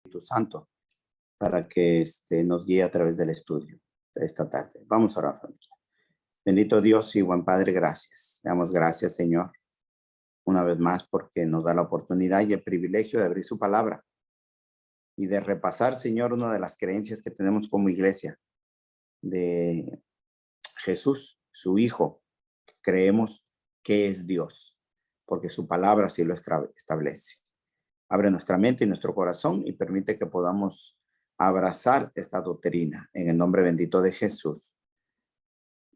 Espíritu Santo para que nos guíe a través del estudio de esta tarde. Vamos a orar, familia. Bendito Dios y buen Padre, gracias. Damos gracias, Señor, una vez más porque nos da la oportunidad y el privilegio de abrir su palabra y de repasar, Señor, una de las creencias que tenemos como iglesia de Jesús, su Hijo. Creemos que es Dios, porque su palabra así lo establece. Abre nuestra mente y nuestro corazón y permite que podamos abrazar esta doctrina. En el nombre bendito de Jesús,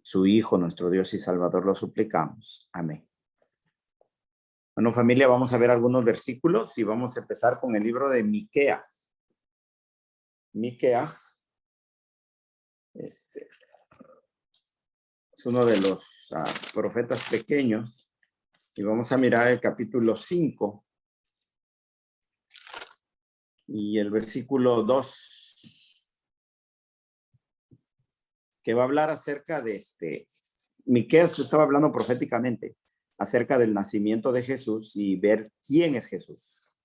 su Hijo, nuestro Dios y Salvador, lo suplicamos. Amén. Bueno, familia, vamos a ver algunos versículos y vamos a empezar con el libro de Miqueas. Miqueas es uno de los profetas pequeños y vamos a mirar el capítulo 5 y el versículo 2, que va a hablar acerca de Miqueas estaba hablando proféticamente acerca del nacimiento de Jesús y ver quién es Jesús.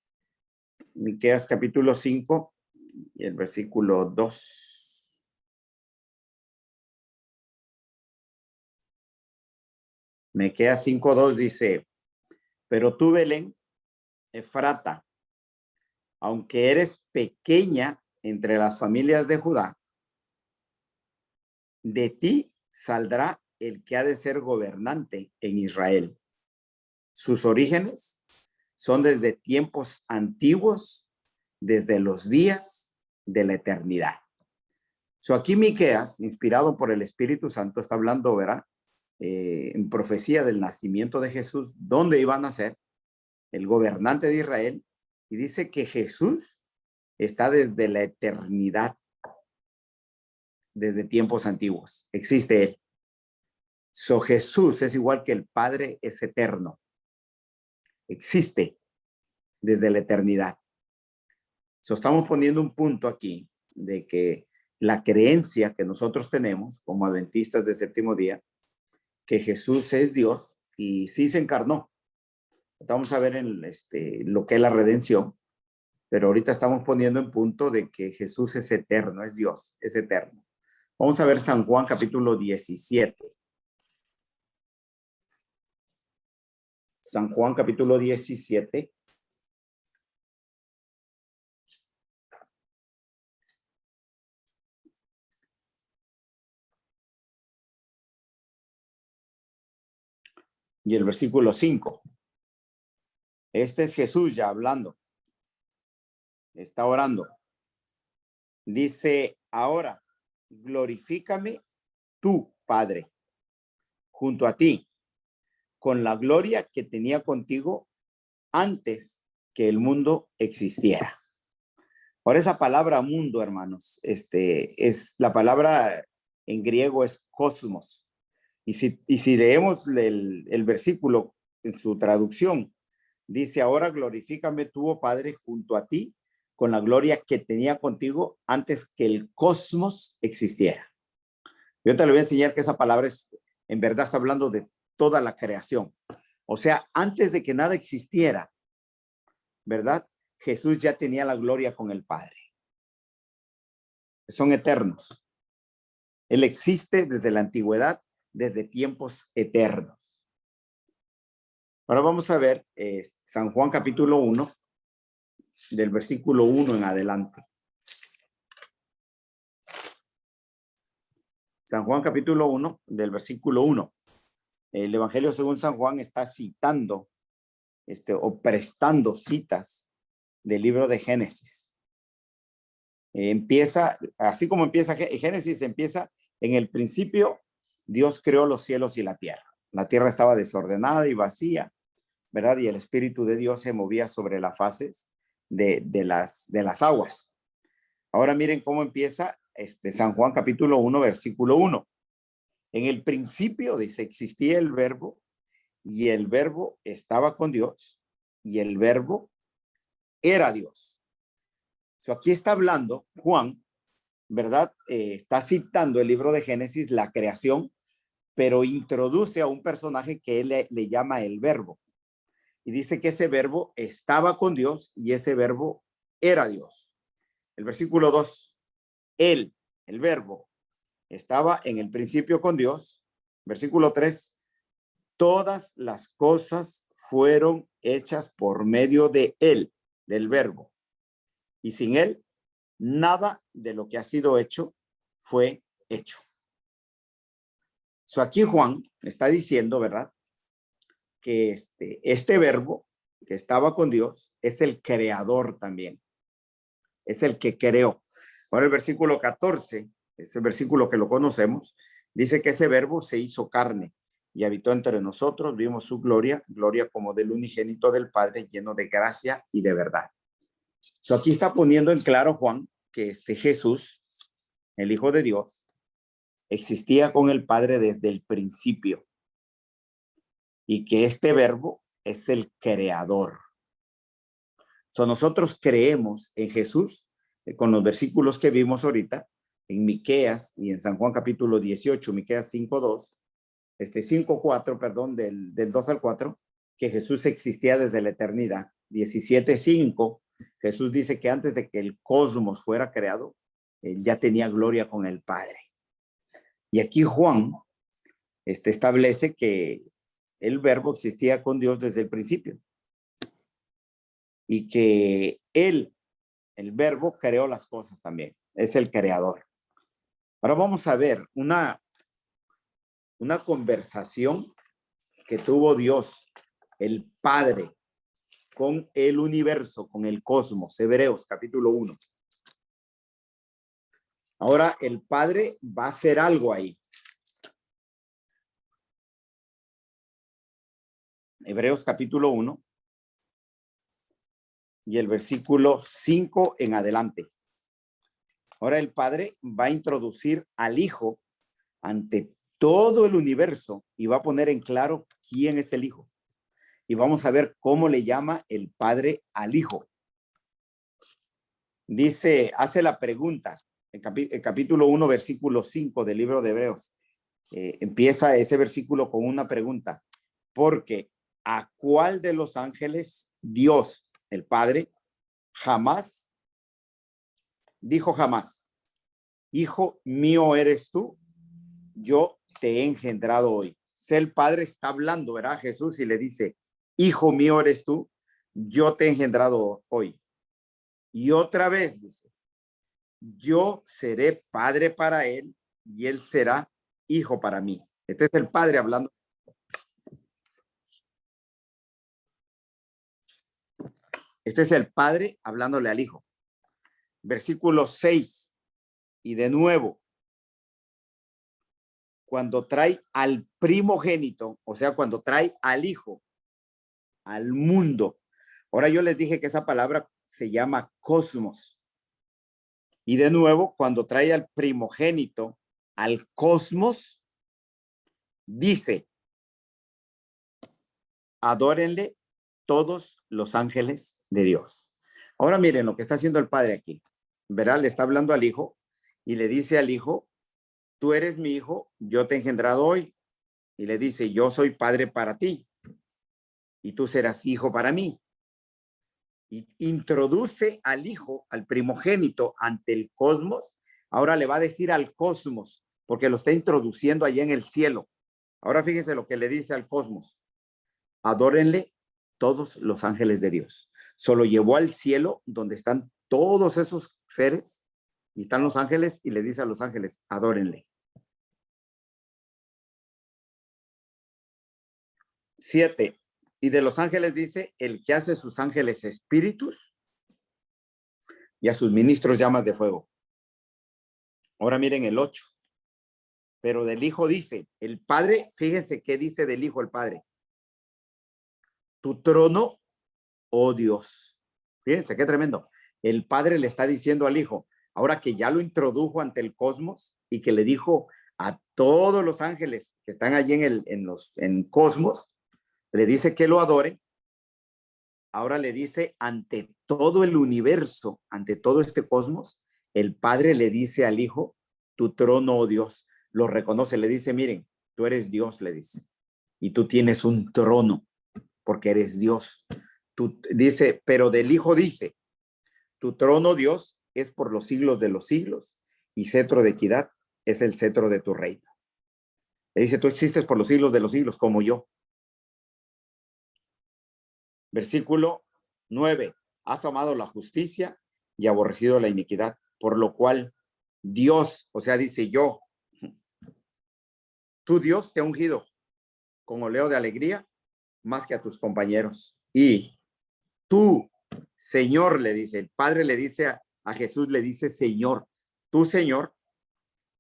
Miqueas capítulo 5 y el versículo 2. Miqueas 5:2 dice: pero tú, Belén, Efrata, aunque eres pequeña entre las familias de Judá, de ti saldrá el que ha de ser gobernante en Israel. Sus orígenes son desde tiempos antiguos, desde los días de la eternidad. Aquí Miqueas, inspirado por el Espíritu Santo, está hablando, ¿verdad? En profecía del nacimiento de Jesús, dónde iba a nacer el gobernante de Israel, y dice que Jesús está desde la eternidad, desde tiempos antiguos. Existe él. Jesús es igual que el Padre, es eterno. Existe desde la eternidad. Estamos poniendo un punto aquí de que la creencia que nosotros tenemos como adventistas de séptimo día, que Jesús es Dios y sí se encarnó. Vamos a ver en lo que es la redención, pero ahorita estamos poniendo en punto de que Jesús es eterno, es Dios, es eterno. Vamos a ver San Juan capítulo 17. San Juan capítulo 17. Y el versículo 5. Este es Jesús ya hablando. Está orando. Dice: ahora, glorifícame tú, Padre, junto a ti, con la gloria que tenía contigo antes que el mundo existiera. Ahora, esa palabra mundo, hermanos, es la palabra en griego es cosmos. Y si leemos el versículo en su traducción, dice: ahora glorifícame tú, oh Padre, junto a ti, con la gloria que tenía contigo antes que el cosmos existiera. Yo te lo voy a enseñar que esa palabra en verdad está hablando de toda la creación. O sea, antes de que nada existiera, ¿verdad? Jesús ya tenía la gloria con el Padre. Son eternos. Él existe desde la antigüedad, desde tiempos eternos. Ahora vamos a ver San Juan capítulo 1, del versículo 1 en adelante. San Juan capítulo 1, del versículo 1. El Evangelio según San Juan está citando o prestando citas del libro de Génesis. Empieza, así como empieza Génesis, empieza en el principio, Dios creó los cielos y la tierra. La tierra estaba desordenada y vacía, ¿verdad? Y el Espíritu de Dios se movía sobre las fases de las aguas. Ahora miren cómo empieza San Juan capítulo 1, versículo 1. En el principio, dice, existía el verbo y el verbo estaba con Dios y el verbo era Dios. Aquí está hablando Juan, ¿verdad? Está citando el libro de Génesis, la creación, pero introduce a un personaje que él le llama el verbo. Y dice que ese verbo estaba con Dios y ese verbo era Dios. el versículo 2, él, el verbo, estaba en el principio con Dios. Versículo 3, todas las cosas fueron hechas por medio de él, del verbo. Y sin él, nada de lo que ha sido hecho fue hecho. Aquí Juan está diciendo, ¿verdad? Que este verbo que estaba con Dios es el creador también. Es el que creó. Ahora el versículo 14, ese versículo que lo conocemos, dice que ese verbo se hizo carne y habitó entre nosotros, vimos su gloria, gloria como del unigénito del Padre, lleno de gracia y de verdad. Aquí está poniendo en claro Juan que Jesús, el Hijo de Dios, existía con el Padre desde el principio y que este verbo es el creador. Nosotros creemos en Jesús con los versículos que vimos ahorita en Miqueas y en San Juan capítulo 18, Miqueas 5:2, 5:4, perdón, del 2 al 4, que Jesús existía desde la eternidad. 17:5, Jesús dice que antes de que el cosmos fuera creado, él ya tenía gloria con el Padre. Y aquí Juan establece que el verbo existía con Dios desde el principio y que él, el verbo, creó las cosas también. Es el creador. Ahora vamos a ver una conversación que tuvo Dios, el Padre, con el universo, con el cosmos. Hebreos capítulo 1. Ahora el Padre va a hacer algo ahí. Hebreos capítulo 1 y el versículo 5 en adelante. Ahora el Padre va a introducir al Hijo ante todo el universo y va a poner en claro quién es el Hijo. Y vamos a ver cómo le llama el Padre al Hijo. Dice, hace la pregunta, el capítulo 1, versículo 5 del libro de Hebreos. Empieza ese versículo con una pregunta. Porque ¿a cuál de los ángeles Dios, el Padre, jamás dijo jamás, Hijo mío eres tú, yo te he engendrado hoy? El Padre está hablando, ¿verdad? Jesús, y le dice, Hijo mío eres tú, yo te he engendrado hoy. Y otra vez dice, yo seré padre para él y él será hijo para mí. Este es el Padre hablando. Este es el Padre hablándole al Hijo. Versículo 6. Y de nuevo, cuando trae al primogénito, o sea, cuando trae al Hijo al mundo. Ahora yo les dije que esa palabra se llama cosmos. Y de nuevo, cuando trae al primogénito al cosmos, dice, adórenle todos los ángeles de Dios. Ahora miren lo que está haciendo el Padre aquí. Verá, le está hablando al Hijo y le dice al Hijo, tú eres mi hijo, yo te he engendrado hoy. Y le dice, yo soy padre para ti y tú serás hijo para mí. Y introduce al Hijo, al primogénito, ante el cosmos. Ahora le va a decir al cosmos, porque lo está introduciendo allá en el cielo. Ahora fíjese lo que le dice al cosmos. Adórenle todos los ángeles de Dios. Solo llevó al cielo donde están todos esos seres y están los ángeles y le dice a los ángeles, adórenle. 7. Y de los ángeles dice, el que hace sus ángeles espíritus y a sus ministros llamas de fuego. Ahora miren el 8. Pero del Hijo dice, el Padre, fíjense qué dice del Hijo el Padre. Tu trono, oh Dios. Fíjense qué tremendo. El Padre le está diciendo al Hijo, ahora que ya lo introdujo ante el cosmos y que le dijo a todos los ángeles que están allí en cosmos, le dice que lo adore. Ahora le dice ante todo el universo, ante todo este cosmos, el Padre le dice al Hijo, tu trono, oh Dios. Lo reconoce, le dice, miren, tú eres Dios, le dice, y tú tienes un trono porque eres Dios. Dice, pero del Hijo dice, tu trono, Dios, es por los siglos de los siglos, y cetro de equidad es el cetro de tu reino. Le dice, tú existes por los siglos de los siglos, como yo. Versículo 9. Has amado la justicia y aborrecido la iniquidad, por lo cual Dios, o sea, dice yo, tu Dios te ha ungido con oleo de alegría más que a tus compañeros. Y tú, Señor, le dice, el Padre le dice a Jesús, le dice, Señor, tú, Señor,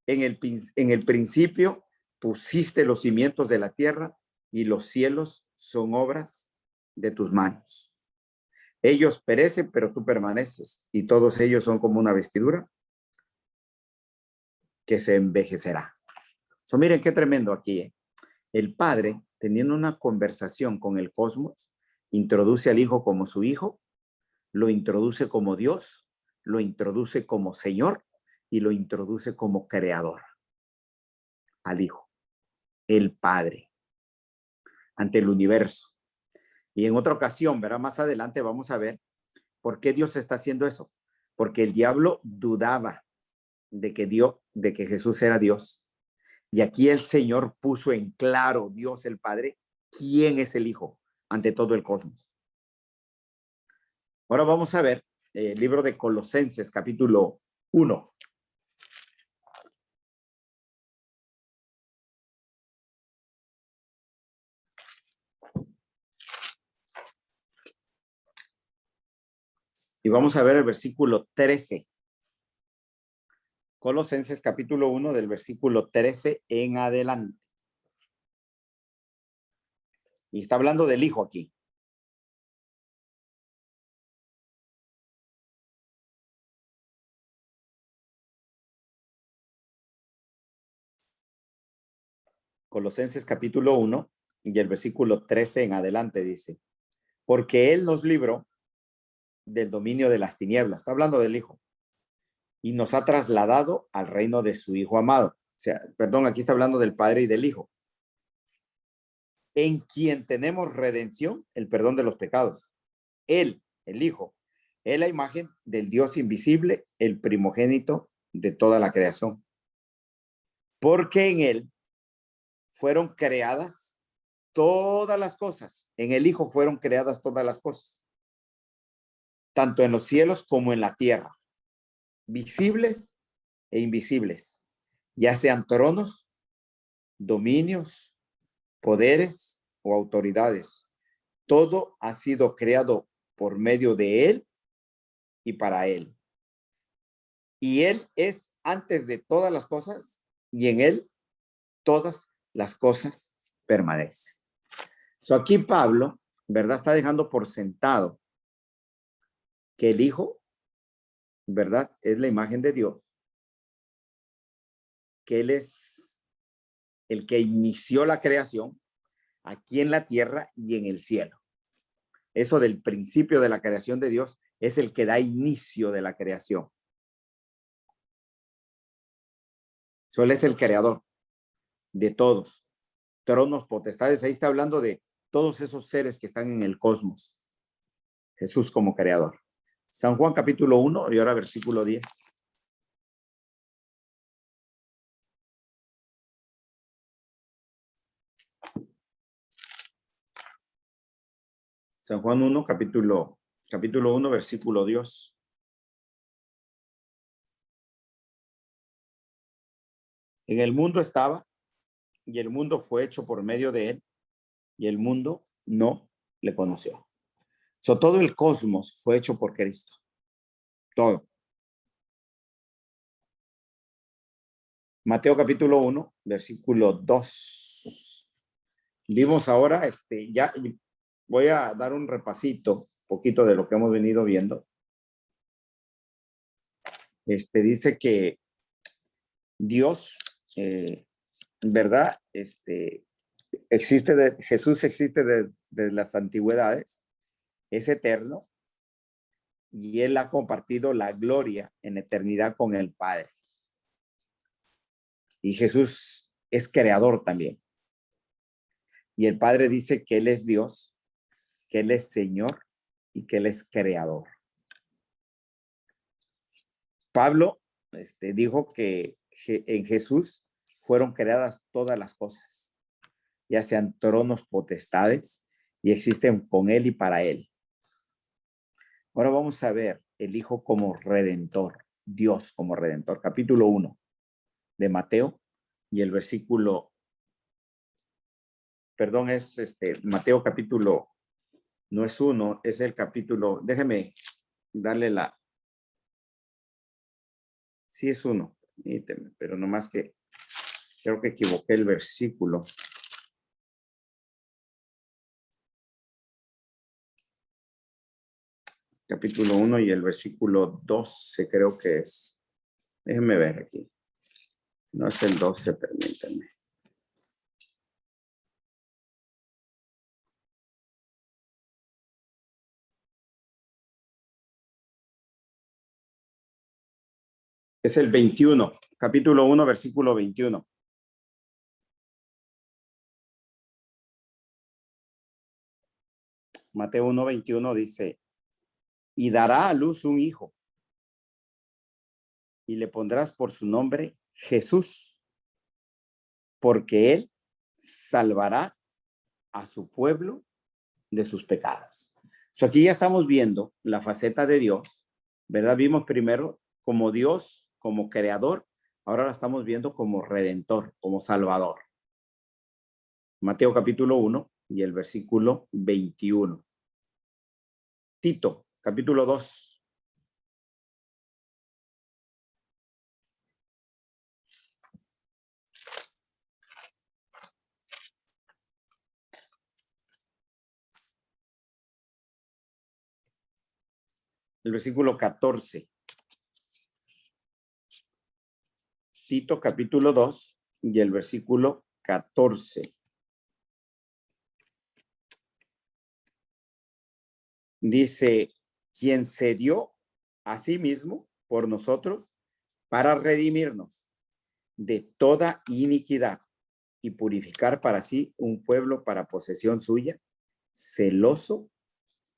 en el principio pusiste los cimientos de la tierra y los cielos son obras de tus manos. Ellos perecen, pero tú permaneces, y todos ellos son como una vestidura que se envejecerá. Miren qué tremendo aquí, ¿eh? El Padre, teniendo una conversación con el cosmos, introduce al Hijo como su Hijo, lo introduce como Dios, lo introduce como Señor y lo introduce como Creador al Hijo, el Padre, ante el universo. Y en otra ocasión, verá, más adelante vamos a ver por qué Dios está haciendo eso. Porque el diablo dudaba de que Jesús era Dios. Y aquí el Señor puso en claro, Dios el Padre, quién es el Hijo ante todo el cosmos. Ahora vamos a ver el libro de Colosenses, capítulo 1. Y vamos a ver el versículo 13. Colosenses capítulo 1 del versículo 13 en adelante. Y está hablando del Hijo aquí. Colosenses capítulo 1 y el versículo 13 en adelante dice, porque Él nos libró del dominio de las tinieblas, está hablando del Hijo, y nos ha trasladado al reino de su Hijo amado. O sea, perdón, aquí está hablando del Padre y del Hijo, en quien tenemos redención, el perdón de los pecados. Él, el Hijo, es la imagen del Dios invisible, el primogénito de toda la creación. Porque en Él fueron creadas todas las cosas. En el Hijo fueron creadas todas las cosas, tanto en los cielos como en la tierra, visibles e invisibles, ya sean tronos, dominios, poderes o autoridades. Todo ha sido creado por medio de Él y para Él. Y Él es antes de todas las cosas, y en Él todas las cosas permanecen. Aquí Pablo, ¿verdad? Está dejando por sentado que el Hijo, ¿verdad? Es la imagen de Dios, que Él es el que inició la creación aquí en la tierra y en el cielo. Eso del principio de la creación de Dios es el que da inicio de la creación. Él es el creador de todos, tronos, potestades. Ahí está hablando de todos esos seres que están en el cosmos. Jesús como creador. San Juan capítulo 1 y ahora versículo 10. San Juan 1, capítulo 1, versículo 10. En el mundo estaba, y el mundo fue hecho por medio de él, y el mundo no le conoció. Todo el cosmos fue hecho por Cristo. Todo. Mateo capítulo 1, versículo 2. Vimos ahora, ya voy a dar un repasito, poquito de lo que hemos venido viendo. Dice que Dios, ¿verdad? Jesús existe desde las antigüedades, es eterno, y Él ha compartido la gloria en eternidad con el Padre. Y Jesús es creador también. Y el Padre dice que Él es Dios, que Él es Señor y que Él es creador. Pablo dijo que en Jesús fueron creadas todas las cosas, ya sean tronos, potestades, y existen con él y para él. Ahora vamos a ver el Hijo como Redentor, Dios como Redentor, capítulo 1 de Mateo, y el versículo, perdón, es Mateo capítulo, no es 1, es el capítulo, déjeme darle sí es 1, pero nomás que creo que equivoqué el versículo. Capítulo 1 y el versículo 12 creo que es. Déjenme ver aquí. No es el 12, permítanme. Es el 21, capítulo 1, versículo 21. Mateo 1, 21 dice, y dará a luz un hijo, y le pondrás por su nombre Jesús, porque él salvará a su pueblo de sus pecados. Aquí ya estamos viendo la faceta de Dios, ¿verdad? Vimos primero como Dios, como creador, ahora la estamos viendo como redentor, como salvador. Mateo capítulo 1 y el versículo 21. Tito, capítulo 2. El versículo 14. Tito capítulo 2 y el versículo 14. Dice, quien se dio a sí mismo por nosotros para redimirnos de toda iniquidad y purificar para sí un pueblo para posesión suya, celoso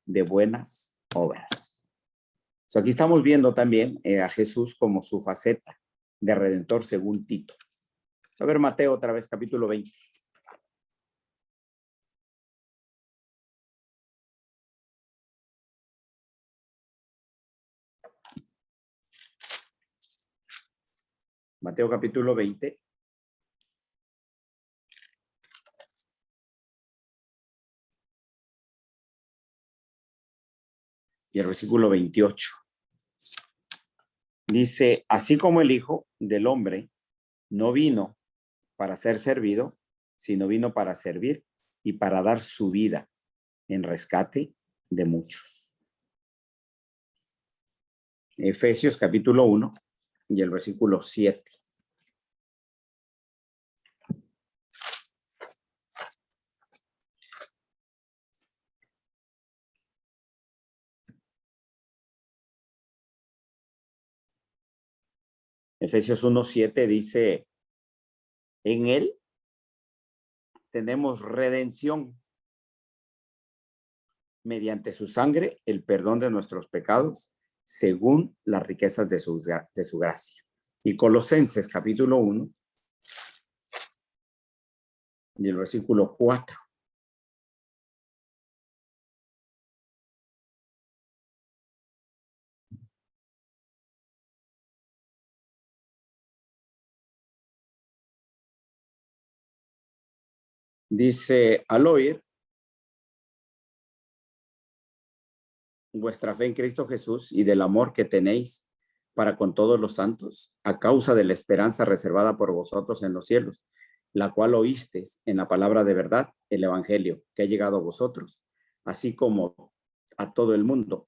de buenas obras. Aquí estamos viendo también a Jesús como su faceta de redentor según Tito. A ver, Mateo otra vez, capítulo 20. Mateo capítulo 20. Y el versículo 28. Dice, así como el Hijo del Hombre no vino para ser servido, sino vino para servir y para dar su vida en rescate de muchos. Efesios capítulo 1 y el versículo 7. Efesios 1:7 dice, en él tenemos redención mediante su sangre, el perdón de nuestros pecados, según las riquezas de su gracia. Y Colosenses capítulo 1 y el versículo 4. Dice, al oír vuestra fe en Cristo Jesús y del amor que tenéis para con todos los santos, a causa de la esperanza reservada por vosotros en los cielos, la cual oísteis en la palabra de verdad, el evangelio que ha llegado a vosotros, así como a todo el mundo,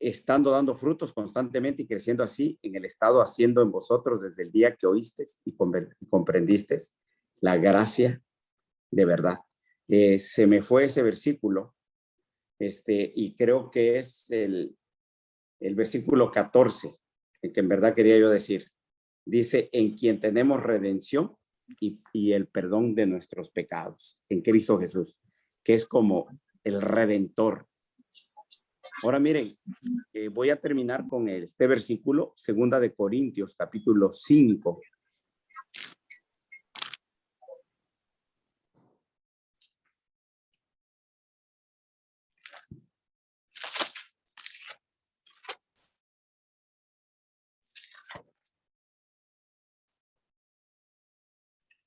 estando dando frutos constantemente y creciendo así en el estado haciendo en vosotros desde el día que oísteis y comprendisteis la gracia de verdad. Se me fue ese versículo, y creo que es el versículo 14, el que en verdad quería yo decir. Dice, en quien tenemos redención y el perdón de nuestros pecados, en Cristo Jesús, que es como el redentor. Ahora miren, voy a terminar con este versículo, 2 de Corintios, capítulo 5.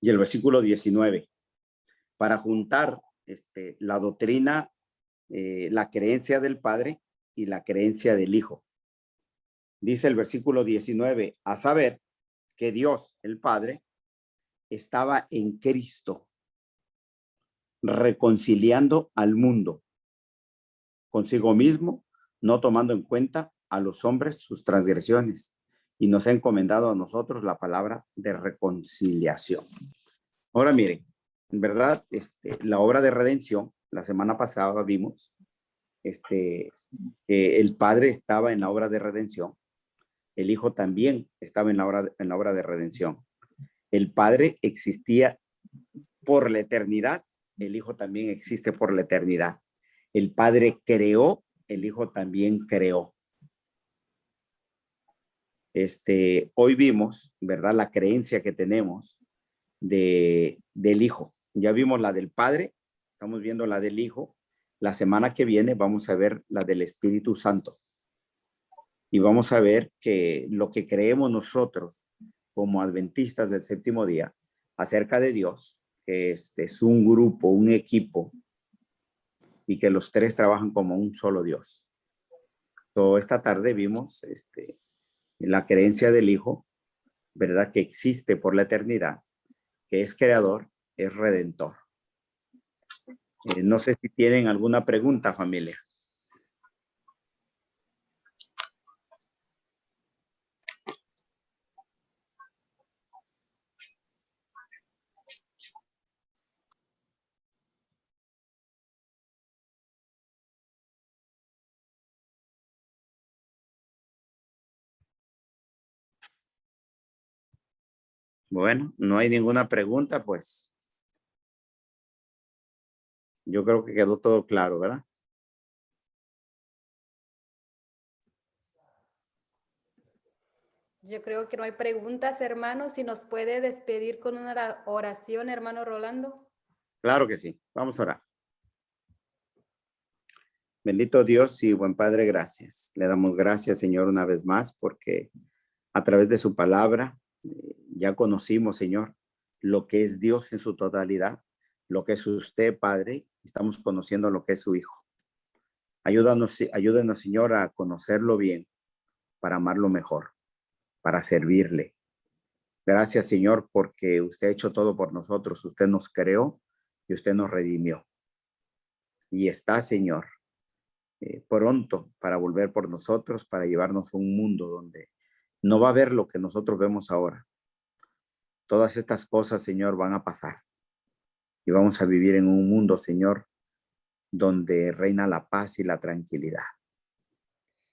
Y el versículo 19. Para juntar la doctrina, la creencia del Padre y la creencia del Hijo. Dice el versículo 19, a saber que Dios, el Padre, estaba en Cristo, reconciliando al mundo consigo mismo, no tomando en cuenta a los hombres sus transgresiones, y nos ha encomendado a nosotros la palabra de reconciliación. Ahora miren, en verdad, la obra de redención, la semana pasada vimos, el Padre estaba en la obra de redención, el Hijo también estaba en la obra de redención. El Padre existía por la eternidad, el Hijo también existe por la eternidad. El Padre creó, el Hijo también creó. Hoy vimos, ¿verdad? La creencia que tenemos del Hijo. Ya vimos la del Padre, estamos viendo la del Hijo. La semana que viene vamos a ver la del Espíritu Santo. Y vamos a ver que lo que creemos nosotros como adventistas del séptimo día acerca de Dios, que es un grupo, un equipo, y que los tres trabajan como un solo Dios. Toda esta tarde vimos la creencia del Hijo, ¿verdad? Que existe por la eternidad, que es creador, es redentor. No sé si tienen alguna pregunta, familia. Bueno, no hay ninguna pregunta, pues yo creo que quedó todo claro, ¿verdad? Yo creo que no hay preguntas, hermano. Si nos puede despedir con una oración, hermano Rolando. Claro que sí. Vamos a orar. Bendito Dios y buen Padre, gracias. Le damos gracias, Señor, una vez más, porque a través de su palabra ya conocimos, Señor, lo que es Dios en su totalidad, lo que es usted, Padre. Estamos conociendo lo que es su Hijo. Ayúdanos, Señor, a conocerlo bien, para amarlo mejor, para servirle. Gracias, Señor, porque usted ha hecho todo por nosotros. Usted nos creó y usted nos redimió. Y está, Señor, pronto para volver por nosotros, para llevarnos a un mundo donde no va a haber lo que nosotros vemos ahora. Todas estas cosas, Señor, van a pasar. Y vamos a vivir en un mundo, Señor, donde reina la paz y la tranquilidad.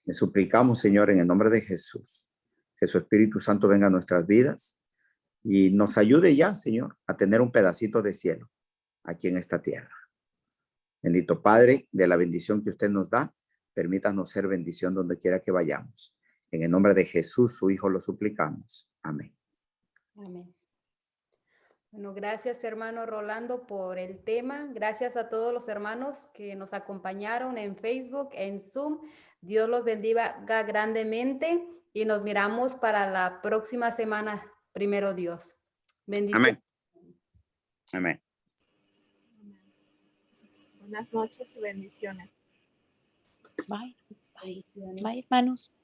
Le suplicamos, Señor, en el nombre de Jesús, que su Espíritu Santo venga a nuestras vidas y nos ayude ya, Señor, a tener un pedacito de cielo aquí en esta tierra. Bendito Padre, de la bendición que usted nos da, permítanos ser bendición donde quiera que vayamos. En el nombre de Jesús, su Hijo, lo suplicamos. Amén. Amén. Bueno, gracias, hermano Rolando, por el tema. Gracias a todos los hermanos que nos acompañaron en Facebook, en Zoom. Dios los bendiga grandemente y nos miramos para la próxima semana, primero Dios. Bendiciones. Amén. Amén. Buenas noches y bendiciones. Bye. Bye. Bye, hermanos.